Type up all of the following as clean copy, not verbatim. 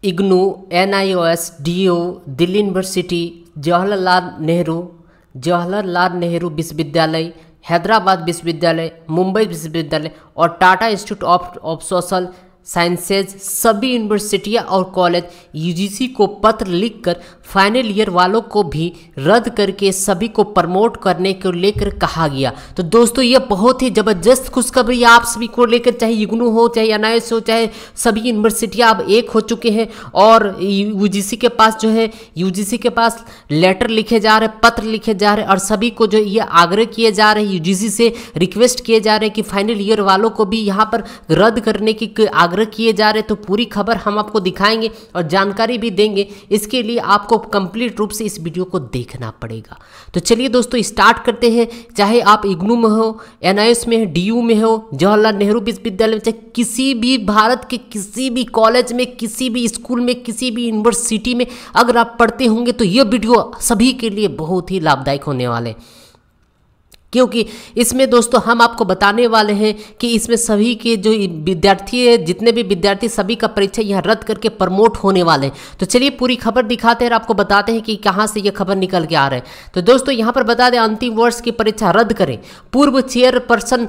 IGNOU, NIOS, DU, Delhi university, Jawaharlal Nehru विश्वविद्यालय, हैदराबाद विश्वविद्यालय, मुंबई विश्वविद्यालय और Tata institute of social sciences सभी यूनिवर्सिटियां और कॉलेज UGC को पत्र लिखकर फाइनल ईयर वालों को भी रद्द करके सभी को प्रमोट करने को लेकर कहा गया। तो दोस्तों ये बहुत ही ज़बरदस्त खुशखबरी आप सभी को लेकर, चाहे इग्नू हो, चाहे NIOS हो, चाहे सभी यूनिवर्सिटियां अब एक हो चुके हैं और UGC के पास जो है UGC के पास लेटर लिखे जा रहे, पत्र लिखे जा रहे और सभी को जो ये आग्रह किए जा रहे हैं, UGC से रिक्वेस्ट किए जा रहे हैं कि फाइनल ईयर वालों को भी यहाँ पर रद्द करने की आग्रह किए जा रहे। तो पूरी खबर हम आपको दिखाएंगे और जानकारी भी देंगे। इसके लिए आपको कंप्लीट रूप से इस वीडियो को देखना पड़ेगा। तो चलिए दोस्तों स्टार्ट करते हैं। चाहे आप इग्नू में हो, NIOS में, DU में हो, जवाहरलाल नेहरू विश्वविद्यालय में, चाहे किसी भी भारत के किसी भी कॉलेज में, किसी भी स्कूल में, किसी भी यूनिवर्सिटी में अगर आप पढ़ते होंगे तो ये वीडियो सभी के लिए बहुत ही लाभदायक होने वाले, क्योंकि इसमें दोस्तों हम आपको बताने वाले हैं कि इसमें सभी के जो विद्यार्थी है, जितने भी विद्यार्थी, सभी का परीक्षा यहाँ रद्द करके प्रमोट होने वाले हैं। तो चलिए पूरी खबर दिखाते हैं और आपको बताते हैं कि कहाँ से ये खबर निकल के आ रहा है। तो दोस्तों यहाँ पर बता दें, अंतिम वर्ष की परीक्षा रद्द करें, पूर्व चेयरपर्सन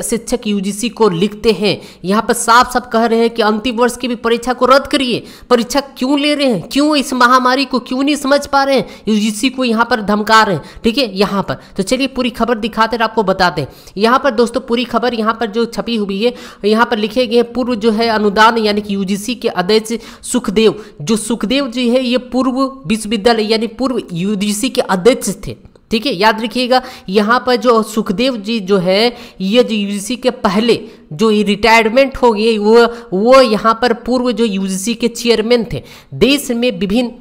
शिक्षक UGC को लिखते हैं। यहाँ पर साफ साफ कह रहे हैं कि अंतिम वर्ष की भी परीक्षा को रद्द करिए। परीक्षा क्यों ले रहे हैं, क्यों इस महामारी को क्यों नहीं समझ पा रहे हैं, UGC को यहाँ पर धमका रहे हैं। ठीक है, यहाँ पर तो चलिए पूरी खबर दिखाते हैं, आपको बताते हैं। यहाँ पर दोस्तों पूरी खबर यहाँ पर जो छपी हुई है, यहाँ पर लिखे गए पूर्व जो है अनुदान यानी कि UGC के अध्यक्ष सुखदेव जी है, ये पूर्व विश्वविद्यालय यानी पूर्व UGC के अध्यक्ष थे। ठीक है, याद रखिएगा। यहाँ पर जो सुखदेव जी जो है, ये जो UGC के पहले जो रिटायरमेंट हो गए, वो यहाँ पर पूर्व जो UGC के चेयरमैन थे। देश में विभिन्न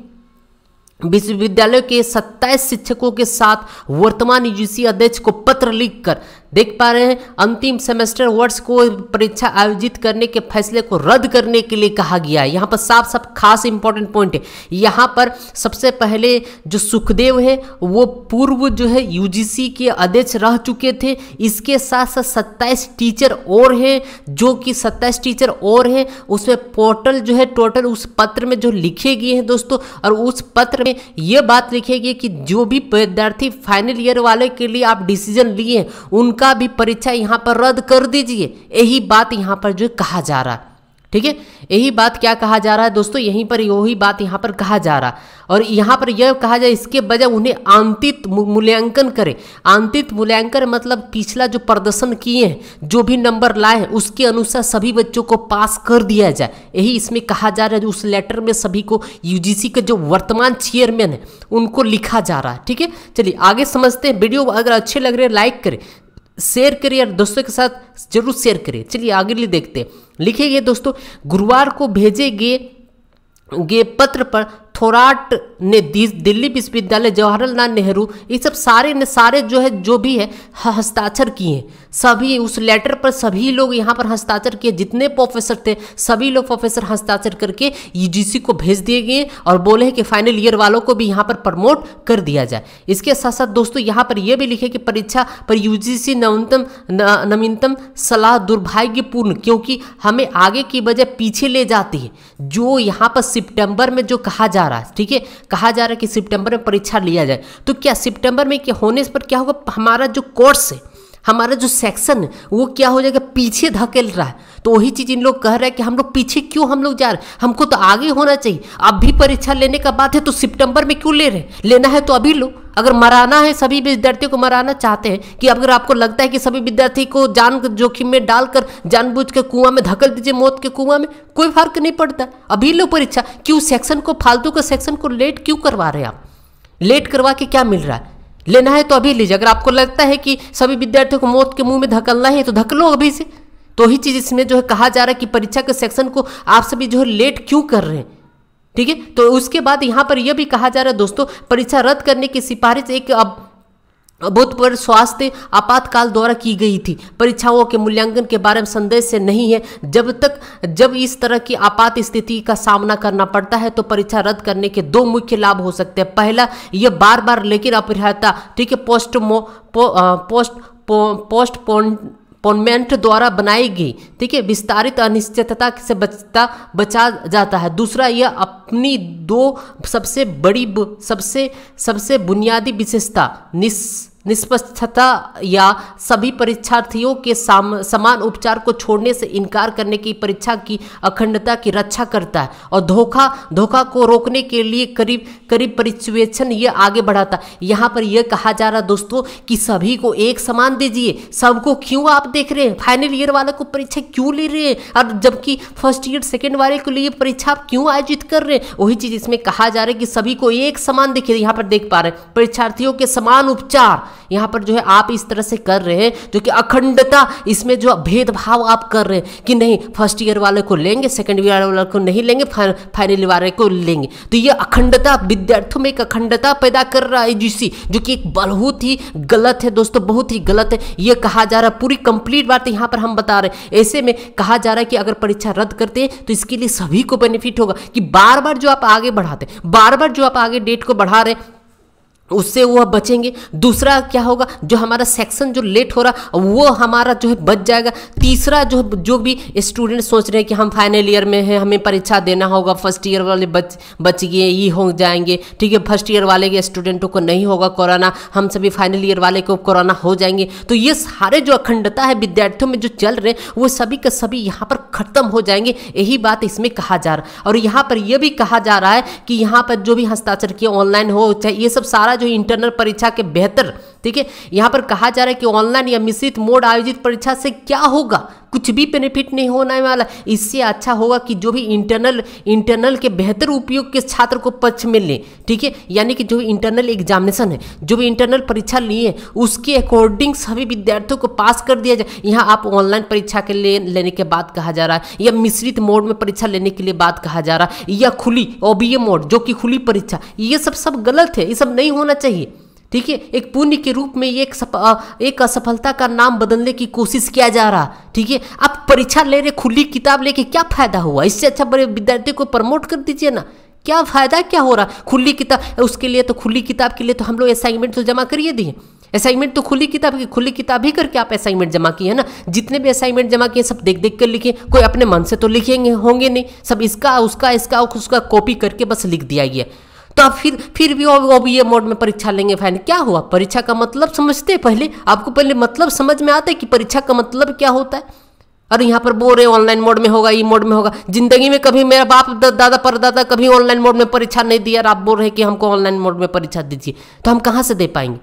विश्वविद्यालय के 27 शिक्षकों के साथ वर्तमान UGC अध्यक्ष को पत्र लिखकर देख पा रहे हैं, अंतिम सेमेस्टर वर्ष को परीक्षा आयोजित करने के फैसले को रद्द करने के लिए कहा गया है। यहाँ पर साफ साफ खास इंपॉर्टेंट पॉइंट है। यहाँ पर सबसे पहले जो सुखदेव है वो पूर्व जो है UGC के अध्यक्ष रह चुके थे। इसके साथ साथ 27 टीचर और हैं, जो कि 27 टीचर और हैं, उसमें पोर्टल जो है टोटल उस पत्र में जो लिखे गए हैं दोस्तों, और उस पत्र में ये बात लिखी गई कि जो भी विद्यार्थी फाइनल ईयर वाले के लिए आप डिसीजन लिए हैं, उनका भी परीक्षा यहां पर रद्द कर दीजिए। यही बात यहां पर जो कहा जा रहा है। ठीक है, यही बात क्या कहा जा रहा है दोस्तों, यहीं पर वही बात यहाँ पर कहा जा रहा है। और यहाँ पर यह कहा जाए इसके बजाय उन्हें आंतरिक मूल्यांकन करें। आंतरिक मूल्यांकन मतलब पिछला जो प्रदर्शन किए हैं, जो भी नंबर लाए हैं, उसके अनुसार सभी बच्चों को पास कर दिया जाए। यही इसमें कहा जा रहा है। उस लेटर में सभी को UGC के जो वर्तमान चेयरमैन है उनको लिखा जा रहा है। ठीक है, चलिए आगे समझते हैं। वीडियो अगर अच्छे लग रहे हैं लाइक करें, शेयर करिए और दोस्तों के साथ जरूर शेयर करिए। चलिए आगे लिए देखते हैं। लिखे गए दोस्तों, गुरुवार को भेजे गए पत्र पर थोराट ने दिल्ली विश्वविद्यालय, जवाहरलाल नेहरू, ये सब सारे जो है जो भी है हस्ताक्षर किए। सभी उस लेटर पर सभी लोग यहाँ पर हस्ताक्षर किए, जितने प्रोफेसर थे सभी लोग प्रोफेसर हस्ताक्षर करके UGC को भेज दिए गए और बोले कि फाइनल ईयर वालों को भी यहाँ पर प्रमोट कर दिया जाए। इसके साथ साथ दोस्तों यहाँ पर यह भी लिखे कि परीक्षा पर UGC नवीनतम सलाह दुर्भाग्यपूर्ण, क्योंकि हमें आगे की बजाय पीछे ले जाती है। जो यहाँ पर सितंबर में जो कहा जा रहा है, ठीक है, कहा जा रहा है कि सितंबर में परीक्षा लिया जाए, तो क्या सितंबर में क्या होने पर क्या होगा, हमारा जो कोर्स है, हमारा जो सेक्शन है वो क्या हो जाएगा, पीछे धकेल रहा है। तो वही चीज इन लोग कह रहे हैं कि हम लोग पीछे क्यों हम लोग जा रहे हैं, हमको तो आगे होना चाहिए। अब भी परीक्षा लेने का बात है तो सितंबर में क्यों ले रहे हैं, लेना है तो अभी लो। अगर मराना है, सभी विद्यार्थियों को मराना चाहते हैं कि अगर आपको लगता है कि सभी विद्यार्थी को जान जोखिम में डालकर जानबूझ के कुआं में धकेल दीजिए, मौत के कुआं में, कोई फर्क नहीं पड़ता, अभी लो परीक्षा। क्यों सेक्शन को, फालतू का सेक्शन को लेट क्यों करवा रहे हैं आप, लेट करवा के क्या मिल रहा है, लेना है तो अभी लीजिए। अगर आपको लगता है कि सभी विद्यार्थियों को मौत के मुंह में धकेलना है तो धकेलो अभी से। तो ही चीज इसमें जो है कहा जा रहा है कि परीक्षा के सेक्शन को आप सभी जो है लेट क्यों कर रहे हैं। ठीक है, तो उसके बाद यहाँ पर यह भी कहा जा रहा है दोस्तों, परीक्षा रद्द करने की सिफारिश एक अभूतपूर्व स्वास्थ्य आपातकाल द्वारा की गई थी। परीक्षाओं के मूल्यांकन के बारे में संदेह से नहीं है। जब इस तरह की आपात स्थिति का सामना करना पड़ता है तो परीक्षा रद्द करने के दो मुख्य लाभ हो सकते हैं। पहला, यह बार बार लेकिन अपरिहार्यता, ठीक है, पोस्टपोनमेंट द्वारा बनाई गई, ठीक है, विस्तारित अनिश्चितता से बचा जाता है। दूसरा, यह अपनी दो सबसे बुनियादी विशेषता निष्पक्षता या सभी परीक्षार्थियों के समान उपचार को छोड़ने से इनकार करने की परीक्षा की अखंडता की रक्षा करता है, और धोखा को रोकने के लिए करीब परिवेक्षण ये आगे बढ़ाता है। यहाँ पर यह कहा जा रहा है दोस्तों कि सभी को एक समान दीजिए। सबको क्यों आप देख रहे हैं, फाइनल ईयर वाले को परीक्षा क्यों ले रहे हैं, और जबकि फर्स्ट ईयर सेकेंड वाले के लिए परीक्षा आप क्यों आयोजित कर रहे हैं। वही चीज इसमें कहा जा रहा है कि सभी को एक समान देखिए, यहाँ पर देख पा रहे हैं परीक्षार्थियों के समान उपचार, यहाँ पर जो है आप इस तरह से कर रहे हैं जो कि अखंडता, इसमें जो भेदभाव आप कर रहे हैं कि नहीं फर्स्ट ईयर वाले को लेंगे, सेकंड ईयर वाले को नहीं लेंगे, फाइनल ईयर वाले को लेंगे। तो ये अखंडता विद्यार्थियों में एक अखंडता पैदा कर रहा है यूजीसी, जो कि एक बहुत ही गलत है दोस्तों, बहुत ही गलत है। ये कहा जा रहा है, पूरी कंप्लीट बात यहाँ पर हम बता रहे हैं। ऐसे में कहा जा रहा है कि अगर परीक्षा रद्द करते हैं तो इसके लिए सभी को बेनिफिट होगा, कि बार बार जो आप आगे बढ़ाते, बार बार जो आप आगे डेट को बढ़ा रहे उससे वो बचेंगे। दूसरा क्या होगा, जो हमारा सेक्शन जो लेट हो रहा वो हमारा जो है बच जाएगा। तीसरा, जो भी स्टूडेंट सोच रहे हैं कि हम फाइनल ईयर में हैं, हमें परीक्षा देना होगा, फर्स्ट ईयर वाले बच गए, ये हो जाएंगे, ठीक है, फर्स्ट ईयर वाले के स्टूडेंटों को नहीं होगा कोरोना, हम सभी फाइनल ईयर वाले को कोरोना हो जाएंगे। तो ये सारे जो अखंडता है विद्यार्थियों में जो चल रहे हैं वो सभी के सभी यहाँ पर खत्म हो जाएंगे, यही बात इसमें कहा जा रहा है। और यहाँ पर यह भी कहा जा रहा है कि यहाँ पर जो भी हस्ताक्षर किया ऑनलाइन हो चाहे, ये सब सारा जो इंटरनल परीक्षा के बेहतर, ठीक है, यहां पर कहा जा रहा है कि ऑनलाइन या मिश्रित मोड आयोजित परीक्षा से क्या होगा, कुछ भी बेनिफिट नहीं होने वाला। इससे अच्छा होगा कि जो भी इंटरनल के बेहतर उपयोग के छात्र को पक्ष में ले, ठीक है, यानी कि जो इंटरनल एग्जामिनेशन है, जो भी इंटरनल परीक्षा लिए उसके अकॉर्डिंग सभी विद्यार्थियों को पास कर दिया जाए। यहाँ आप ऑनलाइन परीक्षा के लिए लेने के बाद कहा जा रहा है, या मिश्रित मोड में परीक्षा लेने के लिए बात कहा जा रहा है, या खुली OBA मोड जो कि खुली परीक्षा, ये सब गलत है, ये सब नहीं होना चाहिए, ठीक है। एक पुण्य के रूप में ये एक असफलता का नाम बदलने की कोशिश किया जा रहा, ठीक है। आप परीक्षा ले रहे खुली किताब लेके क्या फायदा हुआ, इससे अच्छा बड़े विद्यार्थी को प्रमोट कर दीजिए ना, क्या फायदा क्या हो रहा खुली किताब। उसके लिए तो खुली किताब के लिए तो हम लोग असाइनमेंट तो जमा करिए दिए, असाइनमेंट तो खुली किताब ही करके आप असाइनमेंट जमा किए है ना। जितने भी असाइनमेंट जमा किए सब देख देख कर लिखे, कोई अपने मन से तो लिखेंगे होंगे नहीं, सब इसका उसका कॉपी करके बस लिख दिया गया। तो आप फिर भी OBA मोड में परीक्षा लेंगे, फाइनल क्या हुआ। परीक्षा का मतलब समझते हैं पहले, आपको पहले मतलब समझ में आता है कि परीक्षा का मतलब क्या होता है। और यहाँ पर बोल रहे ऑनलाइन मोड में होगा, ई मोड में होगा। जिंदगी में कभी मेरा बाप दादा परदादा कभी ऑनलाइन मोड में परीक्षा नहीं दिया, और आप बोल रहे हैं कि हमको ऑनलाइन मोड में परीक्षा दीजिए, तो हम कहाँ से दे पाएंगे।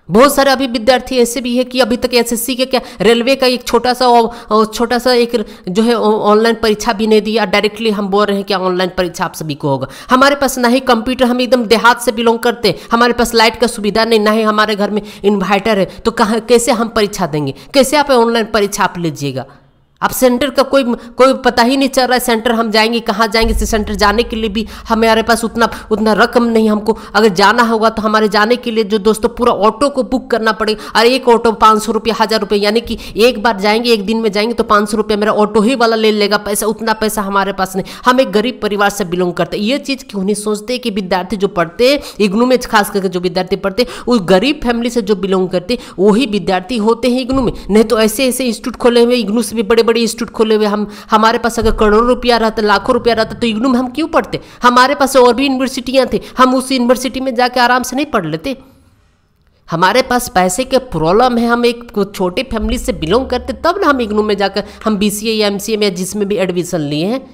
बहुत सारे अभी विद्यार्थी ऐसे भी है कि अभी तक SSC के क्या रेलवे का एक छोटा सा एक जो है ऑनलाइन परीक्षा भी नहीं दिया, डायरेक्टली हम बोल रहे हैं कि ऑनलाइन परीक्षा आप सभी को होगा। हमारे पास ना ही कंप्यूटर, हम एकदम देहात से बिलोंग करते हैं, हमारे पास लाइट का सुविधा नहीं, ना ही हमारे घर में इन्वर्टर है, तो कहाँ कैसे हम परीक्षा देंगे, कैसे आप ऑनलाइन परीक्षा आप लीजिएगा। अब सेंटर का कोई पता ही नहीं चल रहा है, सेंटर हम जाएंगे कहाँ जाएंगे, सेंटर जाने के लिए भी हमारे पास उतना रकम नहीं। हमको अगर जाना होगा तो हमारे जाने के लिए जो दोस्तों पूरा ऑटो को बुक करना पड़ेगा, और एक ऑटो 500 रुपये 1000 रुपये, यानी कि एक बार जाएंगे एक दिन में जाएंगे तो 500 रुपये मेरा ऑटो ही वाला ले लेगा पैसा, उतना पैसा हमारे पास नहीं। हम एक गरीब परिवार से बिलोंग करते हैं, ये चीज़ क्यों नहीं सोचते कि विद्यार्थी जो पढ़ते हैं इग्नू में, खास करके जो विद्यार्थी पढ़ते हैं उस गरीब फैमिली से जो बिलोंग करते वही विद्यार्थी होते हैं इग्नू में। नहीं तो ऐसे इंस्टीट्यूट खोले हुए, इग्नू से भी बड़े इंस्टीट्यूट खोले हुए, हमारे पास अगर करोड़ों रुपया रहता, लाखों रुपया रहता तो इग्नू में हम क्यों पढ़ते। हमारे पास और भी यूनिवर्सिटियां थी, हम उस यूनिवर्सिटी में जाके आराम से नहीं पढ़ लेते। हमारे पास पैसे के प्रॉब्लम है, हम एक छोटे फैमिली से बिलोंग करते, तब ना हम इग्नू में जाकर हम BCA या MCA में जिसमें भी एडमिशन लिए हैं।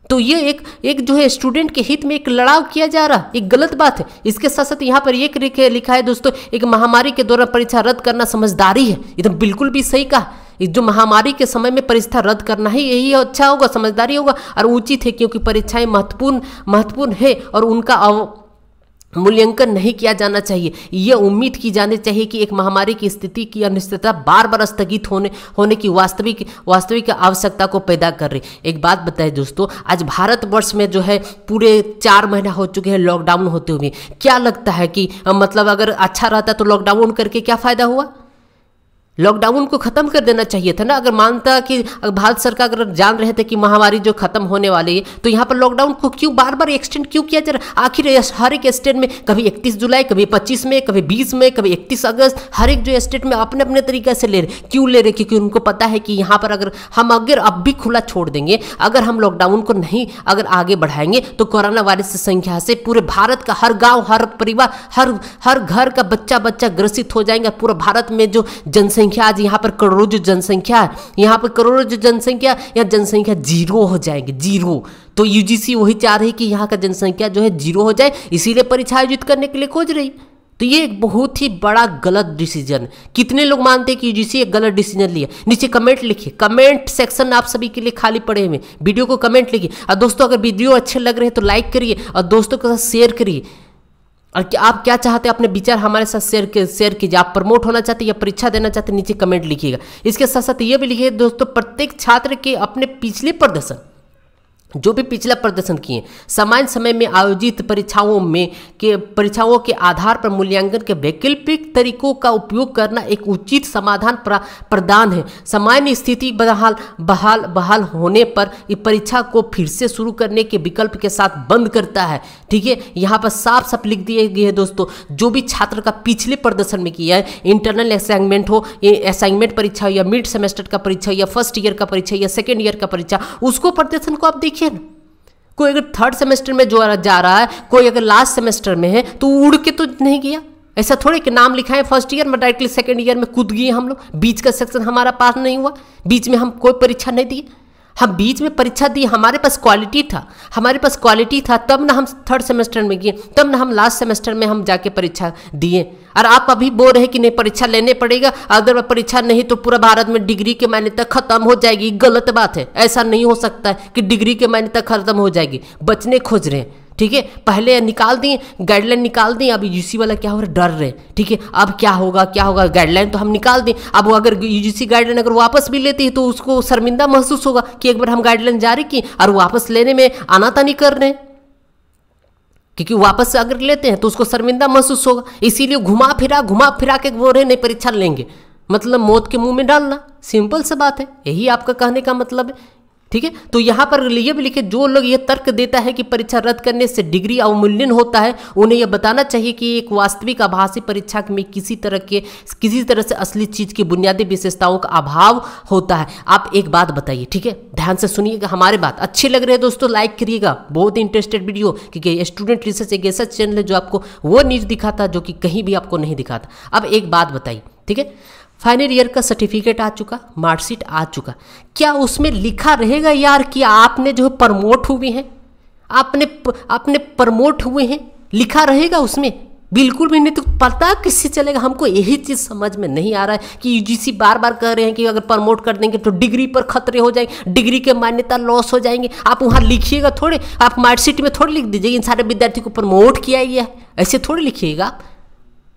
तो ये एक जो है स्टूडेंट के हित में एक लड़ाव किया जा रहा, एक गलत बात है। इसके साथ साथ यहाँ पर एक लिखा है दोस्तों, एक महामारी के दौरान परीक्षा रद्द करना समझदारी है। ये तो बिल्कुल भी सही कहा, जो महामारी के समय में परीक्षा रद्द करना ही यही अच्छा होगा, समझदारी होगा और उचित है, क्योंकि परीक्षाएं महत्वपूर्ण है और उनका मूल्यांकन नहीं किया जाना चाहिए। यह उम्मीद की जानी चाहिए कि एक महामारी की स्थिति की अनिश्चितता बार बार स्थगित होने की वास्तविक आवश्यकता को पैदा कर रही। एक बात बताएं दोस्तों, आज भारतवर्ष में जो है पूरे 4 महीना हो चुके हैं लॉकडाउन होते हुए। क्या लगता है कि मतलब अगर अच्छा रहता तो लॉकडाउन करके क्या फायदा हुआ। लॉकडाउन को खत्म कर देना चाहिए था ना। अगर मानता कि भारत सरकार अगर जान रहे थे कि महामारी जो खत्म होने वाली है, तो यहाँ पर लॉकडाउन को क्यों बार बार एक्सटेंड क्यों किया जा रहा है? आखिर हर एक स्टेट में कभी 31 जुलाई, कभी 25 मई, कभी 20 मई, कभी 31 अगस्त, हर एक जो स्टेट में अपने अपने तरीके से ले रहे। क्यों ले रहे? क्योंकि उनको पता है कि यहाँ पर अगर हम अब भी खुला छोड़ देंगे, अगर हम लॉकडाउन को नहीं अगर आगे बढ़ाएंगे, तो कोरोना वायरस की संख्या से पूरे भारत का हर गाँव, हर परिवार, हर घर का बच्चा ग्रसित हो जाएंगे। पूरा भारत में जो जनसंख्या आज यहाँ पर करोड़ों जो जनसंख्या है, यहाँ पर करोड़ों जो जनसंख्या, यहाँ जनसंख्या जीरो हो जाएगी, जीरो। तो यूजीसी वही चाह रही कि यहाँ का जनसंख्या जो है जीरो हो जाए, इसीलिए परीक्षा आयोजित करने के लिए खोज रही। तो ये एक बहुत ही बड़ा गलत डिसीजन। कितने लोग मानते हैं कि यूजीसी एक गलत डिसीजन लिया? नीचे कमेंट लिखिए, कमेंट सेक्शन आप सभी के लिए खाली पड़े हुए, वीडियो को कमेंट लिखिए। और दोस्तों अगर वीडियो अच्छे लग रहे हैं तो लाइक करिए और दोस्तों के साथ शेयर करिए। और आप क्या चाहते हैं, अपने विचार हमारे साथ शेयर कीजिए। आप प्रमोट होना चाहते हैं या परीक्षा देना चाहते हैं, नीचे कमेंट लिखिएगा। इसके साथ साथ ये भी लिखिए दोस्तों, प्रत्येक छात्र के अपने पिछले प्रदर्शन, जो भी पिछला प्रदर्शन किए, सामान्य समय में आयोजित परीक्षाओं के आधार पर मूल्यांकन के वैकल्पिक तरीकों का उपयोग करना एक उचित समाधान प्रदान है। सामान्य स्थिति बहाल होने पर परीक्षा को फिर से शुरू करने के विकल्प के साथ बंद करता है। ठीक है, यहाँ पर साफ साफ लिख दिए गए हैं दोस्तों, जो भी छात्र का पिछले प्रदर्शन में किया है, इंटरनल असाइनमेंट हो, असाइनमेंट परीक्षा हो, या मिड सेमेस्टर का परीक्षा, या फर्स्ट ईयर का परीक्षा, या सेकेंड ईयर का परीक्षा, उसको प्रदर्शन को आप देखिए। कोई अगर थर्ड सेमेस्टर में जो जा रहा है, कोई अगर लास्ट सेमेस्टर में है, तो उड़ के तो नहीं गया। ऐसा थोड़े कि नाम लिखा है फर्स्ट ईयर में, डायरेक्टली सेकंड ईयर में कूद गए हम लोग। बीच का सेक्शन हमारा पास नहीं हुआ, बीच में हम कोई परीक्षा नहीं दिए। हम बीच में परीक्षा दी, हमारे पास क्वालिटी था, तब ना हम थर्ड सेमेस्टर में गए, तब ना हम लास्ट सेमेस्टर में हम जाके परीक्षा दिए। और आप अभी बोल रहे हैं कि नहीं परीक्षा लेने पड़ेगा, अगर परीक्षा नहीं तो पूरा भारत में डिग्री की मान्यता खत्म हो जाएगी। गलत बात है, ऐसा नहीं हो सकता है कि डिग्री की मान्यता खत्म हो जाएगी। बचने खोज रहे हैं, ठीक है। पहले निकाल दिए, गाइडलाइन निकाल दिए, अब यूजीसी वाला क्या हो रहा है, डर रहे। ठीक है, अब क्या होगा, गाइडलाइन तो हम निकाल दें। अब वो अगर यूजीसी गाइडलाइन अगर वापस भी लेती है तो उसको शर्मिंदा महसूस होगा कि एक बार हम गाइडलाइन जारी की और वापस लेने में आनाकानी कर रहे हैं, क्योंकि वापस से अगर लेते हैं तो उसको शर्मिंदा महसूस होगा। इसीलिए घुमा फिरा के बोल रहे नहीं परीक्षा लेंगे, मतलब मौत के मुंह में डालना। सिंपल सा बात है, यही आपका कहने का मतलब है। ठीक है, तो यहाँ पर ये भी लिखे, जो लोग ये तर्क देता है कि परीक्षा रद्द करने से डिग्री अवमूल्यन होता है, उन्हें यह बताना चाहिए कि एक वास्तविक आभासी परीक्षा में किसी तरह से असली चीज की बुनियादी विशेषताओं का अभाव होता है। आप एक बात बताइए, ठीक है, ध्यान से सुनिएगा, हमारे बात अच्छी लग रही है दोस्तों लाइक करिएगा। बहुत ही इंटरेस्टेड वीडियो, क्योंकि स्टूडेंट रिसर्च एक ऐसा चैनल है जो आपको वो न्यूज दिखाता जो कि कहीं भी आपको नहीं दिखाता। अब एक बात बताइए, ठीक है, फाइनल ईयर का सर्टिफिकेट आ चुका, मार्कशीट आ चुका, क्या उसमें लिखा रहेगा यार कि आपने जो प्रमोट हुए हैं, आपने प्रमोट हुए हैं, लिखा रहेगा उसमें? बिल्कुल भी नहीं। तो पता किससे चलेगा? हमको यही चीज़ समझ में नहीं आ रहा है कि यूजीसी बार बार कह रहे हैं कि अगर प्रमोट कर देंगे तो डिग्री पर खतरे हो जाएंगे, डिग्री के मान्यता लॉस हो जाएंगे। आप वहाँ लिखिएगा थोड़े, आप मार्कशीट में थोड़ी लिख दीजिए इन सारे विद्यार्थी को प्रमोट किया ही है, ऐसे थोड़ी लिखिएगा आप।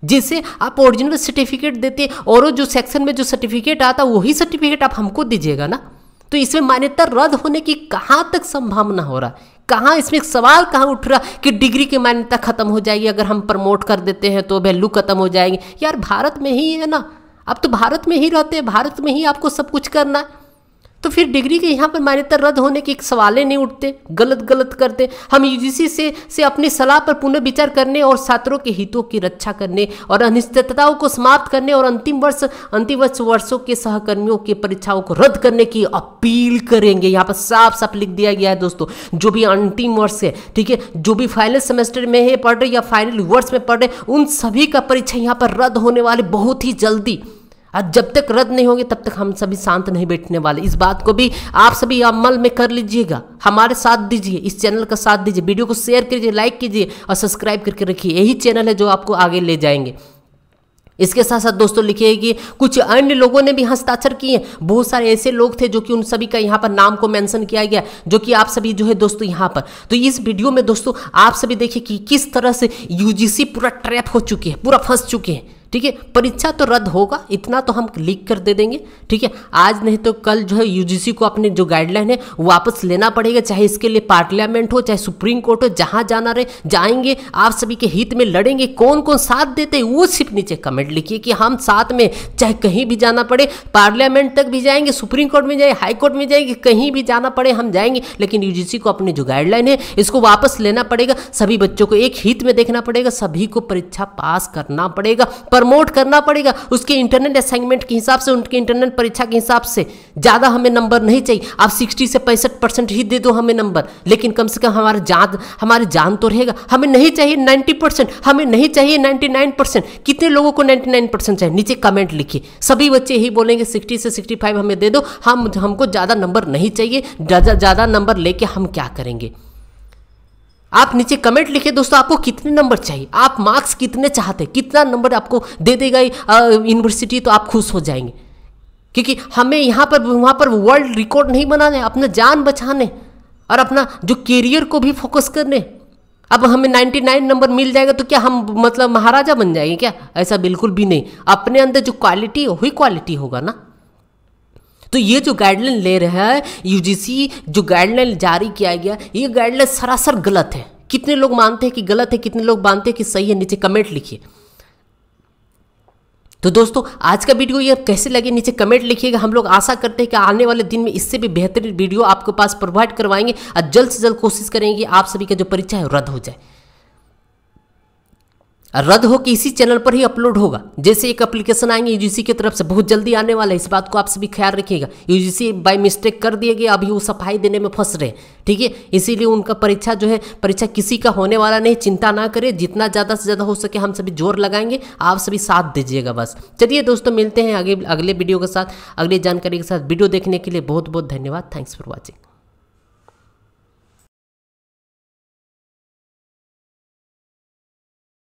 जैसे आप ओरिजिनल सर्टिफिकेट देते और जो सेक्शन में जो सर्टिफिकेट आता वही सर्टिफिकेट आप हमको दीजिएगा ना। तो इसमें मान्यता रद्द होने की कहाँ तक संभावना हो रहा है? कहाँ इसमें एक सवाल कहाँ उठ रहा कि डिग्री की मान्यता खत्म हो जाएगी अगर हम प्रमोट कर देते हैं तो वैल्यू खत्म हो जाएगी? यार भारत में ही है ना, आप तो भारत में ही रहते हैं, भारत में ही आपको सब कुछ करना है, तो फिर डिग्री के यहाँ पर मान्यता रद्द होने के सवाल ही नहीं उठते। गलत करते। हम यूजीसी से अपनी सलाह पर पुनर्विचार करने और छात्रों के हितों की रक्षा करने और अनिश्चितताओं को समाप्त करने और अंतिम वर्षों के सहकर्मियों की परीक्षाओं को रद्द करने की अपील करेंगे। यहाँ पर साफ साफ लिख दिया गया है दोस्तों, जो भी अंतिम वर्ष है, ठीक है, जो भी फाइनल सेमेस्टर में है पढ़ रहे या फाइनल वर्ष में पढ़ रहे, उन सभी का परीक्षा यहाँ पर रद्द होने वाले बहुत ही जल्दी। आज जब तक रद्द नहीं होंगे तब तक हम सभी शांत नहीं बैठने वाले। इस बात को भी आप सभी अमल में कर लीजिएगा, हमारे साथ दीजिए, इस चैनल का साथ दीजिए, वीडियो को शेयर कीजिए, लाइक कीजिए और सब्सक्राइब करके रखिए। यही चैनल है जो आपको आगे ले जाएंगे। इसके साथ साथ दोस्तों लिखिए कि कुछ अन्य लोगों ने भी हस्ताक्षर किए। बहुत सारे ऐसे लोग थे जो कि उन सभी का यहाँ पर नाम को मेंशन किया गया, जो कि आप सभी जो है दोस्तों यहाँ पर। तो इस वीडियो में दोस्तों आप सभी देखिए कि किस तरह से यूजीसी पूरा ट्रैप हो चुके हैं, पूरा फंस चुके हैं। ठीक है। परीक्षा तो रद्द होगा, इतना तो हम लिख कर दे देंगे, ठीक है। आज नहीं तो कल जो है यूजीसी को अपने जो गाइडलाइन है वापस लेना पड़ेगा, चाहे इसके लिए पार्लियामेंट हो, चाहे सुप्रीम कोर्ट हो, जहां जाना रहे जाएंगे, आप सभी के हित में लड़ेंगे। कौन कौन साथ देते हैं वो सिर्फ नीचे कमेंट लिखिए कि हम साथ में, चाहे कहीं भी जाना पड़े, पार्लियामेंट तक भी जाएंगे, सुप्रीम कोर्ट में जाएंगे, हाई कोर्ट में जाएंगे, कहीं भी जाना पड़े हम जाएंगे, लेकिन यूजीसी को अपनी जो गाइडलाइन है इसको वापस लेना पड़ेगा। सभी बच्चों को एक हित में देखना पड़ेगा, सभी को परीक्षा पास करना पड़ेगा, प्रमोट करना पड़ेगा। उसके इंटरनल असाइनमेंट के हिसाब से, उनके इंटरनल परीक्षा के हिसाब से ज़्यादा हमें नंबर नहीं चाहिए। आप 60 से 65% ही दे दो हमें नंबर, लेकिन कम से कम हमारी जान तो रहेगा। हमें नहीं चाहिए 90%, हमें नहीं चाहिए 99%। कितने लोगों को 99% चाहिए? नीचे कमेंट लिखिए। सभी बच्चे यही बोलेंगे 60 से 65 हमें दे दो, हमको ज़्यादा नंबर नहीं चाहिए। ज़्यादा नंबर लेके हम क्या करेंगे? आप नीचे कमेंट लिखिए दोस्तों, आपको कितने नंबर चाहिए, आप मार्क्स कितने चाहते, कितना नंबर आपको दे देगा यूनिवर्सिटी तो आप खुश हो जाएंगे। क्योंकि हमें यहाँ पर वहाँ पर वर्ल्ड रिकॉर्ड नहीं बनाने, अपना जान बचाने और अपना जो कैरियर को भी फोकस करने। अब हमें 99 नंबर मिल जाएगा तो क्या हम मतलब महाराजा बन जाएंगे क्या? ऐसा बिल्कुल भी नहीं। अपने अंदर जो क्वालिटी है वही क्वालिटी होगा ना। तो ये जो गाइडलाइन ले रहा है यूजीसी, जो गाइडलाइन जारी किया गया, ये गाइडलाइन सरासर गलत है। कितने लोग मानते हैं कि गलत है, कितने लोग मानते हैं कि सही है? नीचे कमेंट लिखिए। तो दोस्तों आज का वीडियो ये कैसे लगे नीचे कमेंट लिखिएगा। हम लोग आशा करते हैं कि आने वाले दिन में इससे भी बेहतरीन वीडियो आपके पास प्रोवाइड करवाएंगे और जल्द से जल्द कोशिश करेंगे आप सभी का जो परीक्षा है रद्द हो जाए। रद्द हो कि इसी चैनल पर ही अपलोड होगा। जैसे एक एप्लीकेशन आएंगे यूजीसी की तरफ से, बहुत जल्दी आने वाला है, इस बात को आप सभी ख्याल रखिएगा। यूजीसी बाय मिस्टेक कर दिए गए, अभी वो सफाई देने में फंस रहे हैं, ठीक है। इसीलिए उनका परीक्षा जो है, परीक्षा किसी का होने वाला नहीं, चिंता ना करें। जितना ज़्यादा से ज़्यादा हो सके हम सभी जोर लगाएंगे, आप सभी साथ दीजिएगा बस। चलिए दोस्तों, मिलते हैं अगले वीडियो के साथ, अगली जानकारी के साथ। वीडियो देखने के लिए बहुत बहुत धन्यवाद। Thanks for watching.